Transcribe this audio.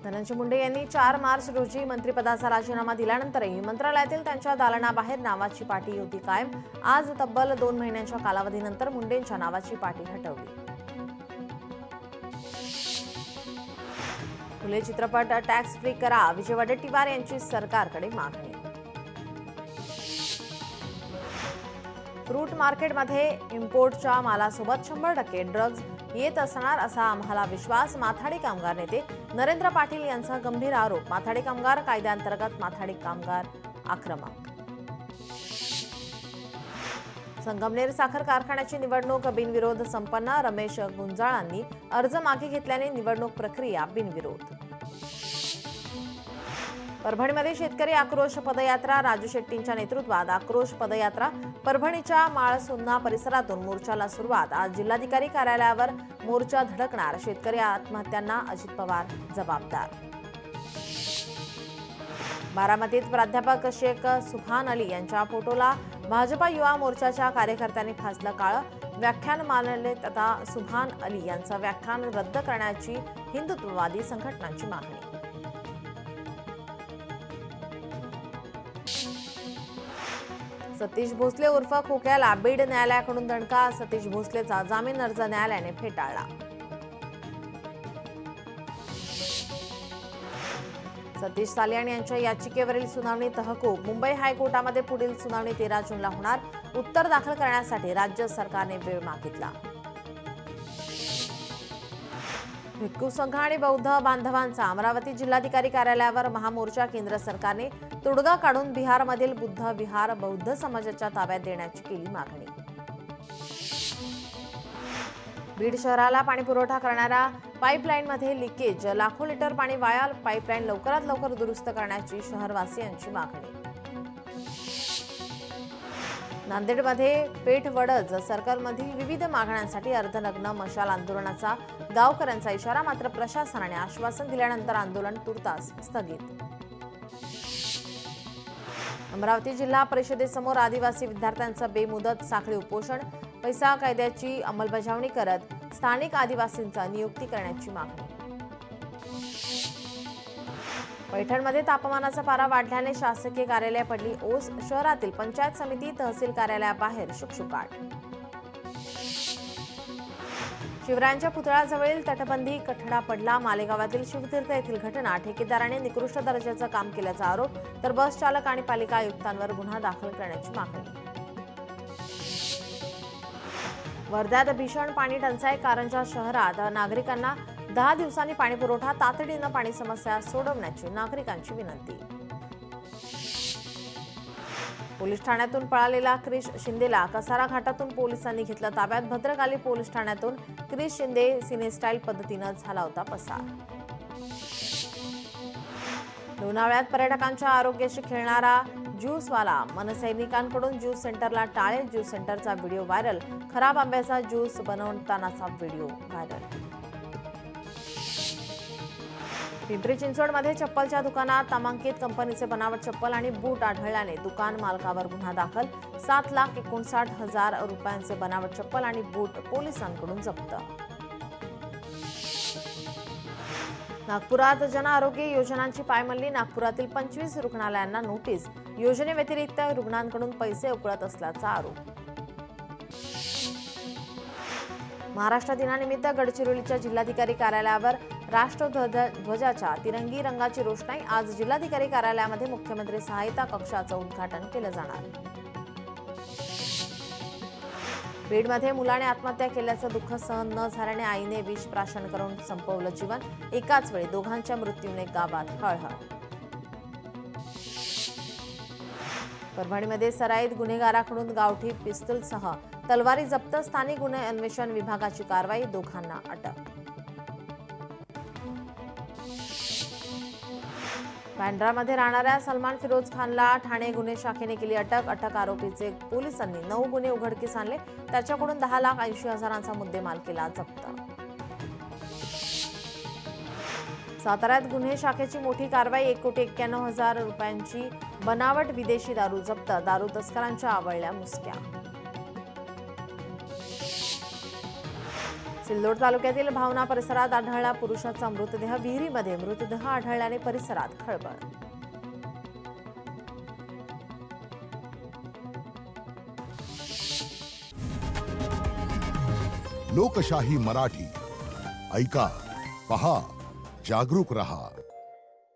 धनंजय मुंडे यांनी 4 मार्च रोजी मंत्रिपदाचा राजीनामा दिल्यानंतरही मंत्रालयातील त्यांच्या दालनाबाहेर नावाची पाटी होती कायम। आज तब्बल 2 महिन्यांच्या कालावधीनंतर मुंडेंच्या नावाची पाटी हटवली। फुले चित्रपट टॅक्स फ्री करा, विजय वडेट्टीवार यांची सरकारकडे मागणी। फ्रूट मार्केटमध्ये इम्पोर्टच्या मालासोबत 100% ड्रग्ज येत असणार असा आम्हाला विश्वास, माथाडी कामगार नेते नरेंद्र पाटील यांचा गंभीर आरोप। माथाडी कामगार कायद्याअंतर्गत माथाडी कामगार आक्रमक। संगमनेर साखर कारखान्याची निवडणूक बिनविरोध संपन्न, रमेश गुंजाळांनी अर्ज मागे घेतल्याने निवडणूक प्रक्रिया बिनविरोध। परभणीमध्ये शेतकरी आक्रोश पदयात्रा, राजू शेट्टींच्या नेतृत्वात आक्रोश पदयात्रा। परभणीच्या माळसुन्ना परिसरातून मोर्चाला सुरुवात। आज जिल्हाधिकारी कार्यालयावर मोर्चा धडकणार, शेतकरी आत्महत्यांना अजित पवार जबाबदार। बारामतीत प्राध्यापक शेख सुभान अली यांच्या फोटोला भाजपा युवा मोर्चाच्या कार्यकर्त्यांनी फासलं काळं। व्याख्यान मान्यता सुभान अली यांचं व्याख्यान रद्द करण्याची हिंदुत्ववादी संघटनांची मागणी। सतीश भोसले उर्फ खोक्याला बीड न्यायालयाकडून दणका, सतीश भोसलेचा जामीन अर्ज न्यायालयाने फेटाळला। सतीश सालियान यांच्या याचिकेवरील सुनावणी तहकूब, मुंबई हायकोर्टामध्ये पुढील सुनावणी 13 जूनला होणार। उत्तर दाखल करण्यासाठी राज्य सरकारने वेळ मागितला। भिक्खू संघ आणि बौद्ध बांधवांचा अमरावती जिल्हाधिकारी कार्यालयावर महामोर्चा। केंद्र सरकारने तोडगा काढून बिहारमधील बुद्ध विहार बौद्ध समाजाच्या ताब्यात देण्याची केली मागणी। बीड शहराला पाणीपुरवठा करणाऱ्या पाईपलाईनमध्ये लिकेज, लाखो लिटर पाणी वाया, पाईपलाईन लवकरात लवकर दुरुस्त करण्याची शहरवासियांची मागणी। नांदेडमध्ये पेठवडज सर्कलमधील विविध मागण्यांसाठी अर्धनग्न मशाल आंदोलनाचा गावकऱ्यांचा इशारा, मात्र प्रशासनाने आश्वासन दिल्यानंतर आंदोलन तुर्तास स्थगित। अमरावती जिल्हा परिषदेसमोर आदिवासी विद्यार्थ्यांचं बेमुदत साखळी उपोषण, पैसा कायद्याची अंमलबजावणी करत स्थानिक आदिवासींचा नियुक्ती करण्याची मागणी। पैठणमध्ये तापमानाचा पारा वाढल्याने शासकीय कार्यालय पडली ओस, शहरातील पंचायत समिती तहसील कार्यालयाबाहेर शुकशुकाट। शिवरायांच्या पुतळ्याजवळील तटबंदी कठडा पडला, मालेगावातील शिवतीर्थ येथील घटना, ठेकेदाराने निकृष्ट दर्जाचं काम केल्याचा आरोप, तर बस चालक आणि पालिका आयुक्तांवर गुन्हा दाखल करण्याची मागणी। वर्ध्यात भीषण पाणी टंचाई, कारंजा शहरात नागरिकांना 10 दिवसांनी पाणीपुरवठा, तातडीनं पाणी समस्या सोडवण्याची नागरिकांची विनंती। पोलीस ठाण्यातून पळालेला क्रिश शिंदेला कसारा घाटातून पोलिसांनी घेतलं ताब्यात। भद्रकाली पोलीस ठाण्यातून क्रिश शिंदे सिनेस्टाईल पद्धतीनं झाला होता पसार। लोणावळ्यात पर्यटकांच्या आरोग्याशी खेळणारा ज्यूसवाला, मनसैनिकांकडून ज्यूस सेंटरला टाळे, ज्यूस सेंटरचा व्हिडिओ व्हायरल, खराब आंब्याचा ज्यूस बनवतानाचा व्हिडिओ व्हायरल। पिंपरी चिंचवडमध्ये चप्पलच्या दुकानात नामांकित कंपनीचे बनावट चप्पल आणि बूट आढळल्याने दुकान मालकावर गुन्हा दाखल। 7,59,000 रुपयांचे बनावट चप्पल आणि बूट पोलिसांकडून जप्त। नागपुरात जन आरोग्य योजनांची पायमल्ली, नागपुरातील 25 रुग्णालयांना नोटीस, योजनेव्यतिरिक्त रुग्णांकडून पैसे उकळत असल्याचा आरोप। महाराष्ट्र दिनानिमित्त गडचिरोलीच्या जिल्हाधिकारी कार्यालयावर राष्ट्रध्वजाच्या तिरंगी रंगाची रोषणाई। आज जिल्हाधिकारी कार्यालयामध्ये मुख्यमंत्री सहायता कक्षाचं उद्घाटन केलं जाणार। बीडमध्ये मुलाने आत्महत्या केल्याचं दुःख सहन न झाल्याने आईने विष प्राशन करून संपवलं जीवन, एकाच वेळी दोघांच्या मृत्यूने गावात हळहळ। परभणीमध्ये सराईत गुन्हेगाराकडून गावठी पिस्तूलसह तलवारी जप्त, स्थानिक गुन्हे अन्वेषण विभागाची कारवाई, दोघांना अटक। बँड्रामध्ये राहणाऱ्या सलमान फिरोज खानला ठाणे गुन्हे शाखेने केली अटक। अटक आरोपीचे पोलिसांनी 9 गुन्हे उघडकीस आणले, त्याच्याकडून 10,80,000चा मुद्देमाल केला जप्त। साताऱ्यात गुन्हे शाखेची मोठी कारवाई, 1,91,00,000 रुपयांची बनावट विदेशी दारू जप्त, दारू तस्करांच्या आवळल्या मुसक्या। सिल्लोड तालुक्यातील भावना परिसरात आढळला पुरुषाचा मृतदेह विहिरीमध्ये. मृतदेह आढळल्याने परिसरात खळबळ. लोकशाही मराठी ऐका, पहा, जागरूक रहा.